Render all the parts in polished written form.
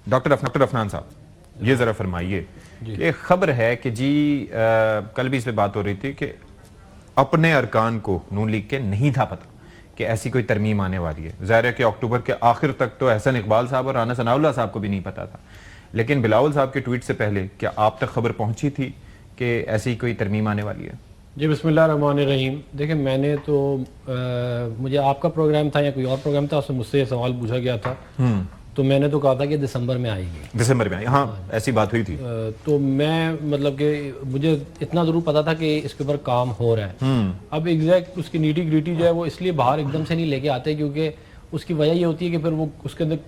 Doctor Afnan साहब, ये जरा फरमाइए कि खबर है कि जी कल भी इस पे बात हो रही थी कि अपने अरकान को नून लीग के नहीं था पता कि ऐसी कोई तरमीम आने वाली है। ज़ाहिर है कि अक्टूबर के आखिर तक तो एहसन इकबाल साहब और राना सनाउल्लाह साहब को भी नहीं पता था, लेकिन बिलावल साहब के ट्वीट से पहले क्या आप तक खबर पहुंची थी कि ऐसी कोई तरमीम आने वाली है? जी, बिस्मिल्लाहिर्रहमानिर्रहीम। देखिए, मैंने तो मुझे आपका प्रोग्राम था या कोई और प्रोग्राम था, उसमें मुझसे ये सवाल पूछा गया था, तो मैंने तो कहा था कि दिसंबर में आएगी। दिसंबर में आई, हाँ ऐसी बात हुई थी। तो मैं मतलब कि मुझे इतना ज़रूर पता था कि इसके ऊपर काम हो रहा है। अब एग्जैक्ट उसकी नीटी ग्रीटी जो है वो इसलिए बाहर एकदम से नहीं लेके आते, क्योंकि उसकी वजह ये होती है कि फिर वो उसके अंदर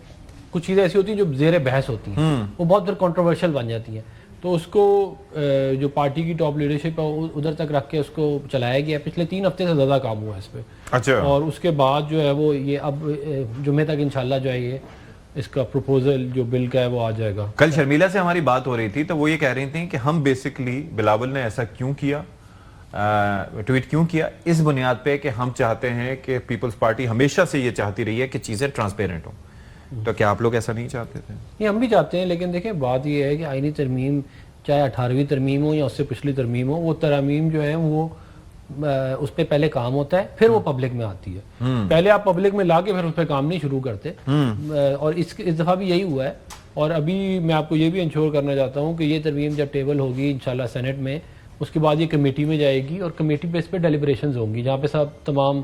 कुछ चीज़ें ऐसी होती हैं जो ज़ेर बहस होती हैं, वो बहुत फिर कंट्रोवर्शियल बन जाती हैं। तो उसको जो पार्टी की टॉप लीडरशिप है उधर तक रख के उसको चलाया गया। पिछले 3 हफ्ते से ज़्यादा काम हुआ है इस पर। अच्छा। और उसके बाद जो है वो ये अब जुमे तक इंशाल्लाह जो है ये इसका प्रपोजल जो बिल का है वो आ जाएगा। कल शर्मिला से हमारी बात हो रही थी तो वो ये कह रही थी कि हम बेसिकली बिलावल ने ऐसा क्यों किया, ट्वीट क्यों किया, इस बुनियाद पे कि हम चाहते हैं कि पीपल्स पार्टी हमेशा से ये चाहती रही है कि चीज़ें ट्रांसपेरेंट हों। तो क्या आप लोग ऐसा नहीं चाहते थे? नहीं, हम भी चाहते हैं, लेकिन देखिए बात ये है कि आईनी तरमीम चाहे 18वीं तरमीम हो या उससे पिछली तरमीम हो, वो तरमीम जो है वो उस पर पहले काम होता है, फिर वो पब्लिक में आती है। पहले आप पब्लिक में ला के फिर उस पर काम नहीं शुरू करते। और इस दफ़ा भी यही हुआ है। और अभी मैं आपको ये भी इंश्योर करना चाहता हूँ कि ये तरमीम जब टेबल होगी इंशाल्लाह सेनेट में, उसके बाद ये कमेटी में जाएगी और कमेटी पे इस पर डेलिब्रेशंस होंगी, जहाँ पे सब तमाम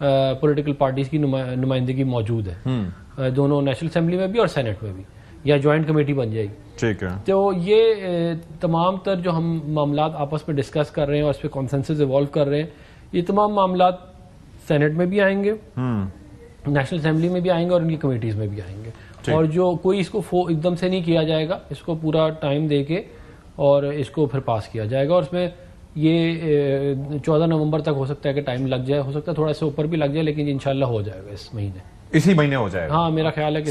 पॉलिटिकल पार्टीज़ की नुमाइंदगी मौजूद है, दोनों नेशनल असेंबली में भी और सेनेट में भी, या जॉइंट कमेटी बन जाएगी। ठीक है। तो ये तमाम तर जो हम मामलात आपस में डिस्कस कर रहे हैं और इस पर कॉन्सेंसस इवॉल्व कर रहे हैं, ये तमाम मामलात सेनेट में भी आएंगे, नेशनल असेंबली में भी आएंगे और इनकी कमेटीज में भी आएंगे। और जो कोई इसको एकदम से नहीं किया जाएगा, इसको पूरा टाइम दे के और इसको फिर पास किया जाएगा। और इसमें ये 14 नवंबर तक हो सकता है कि टाइम लग जाए, हो सकता है थोड़ा सा ऊपर भी लग जाए, लेकिन इंशाल्लाह हो जाएगा इस महीने, इसी महीने हो जाएगा। हाँ, मेरा ख्याल है कि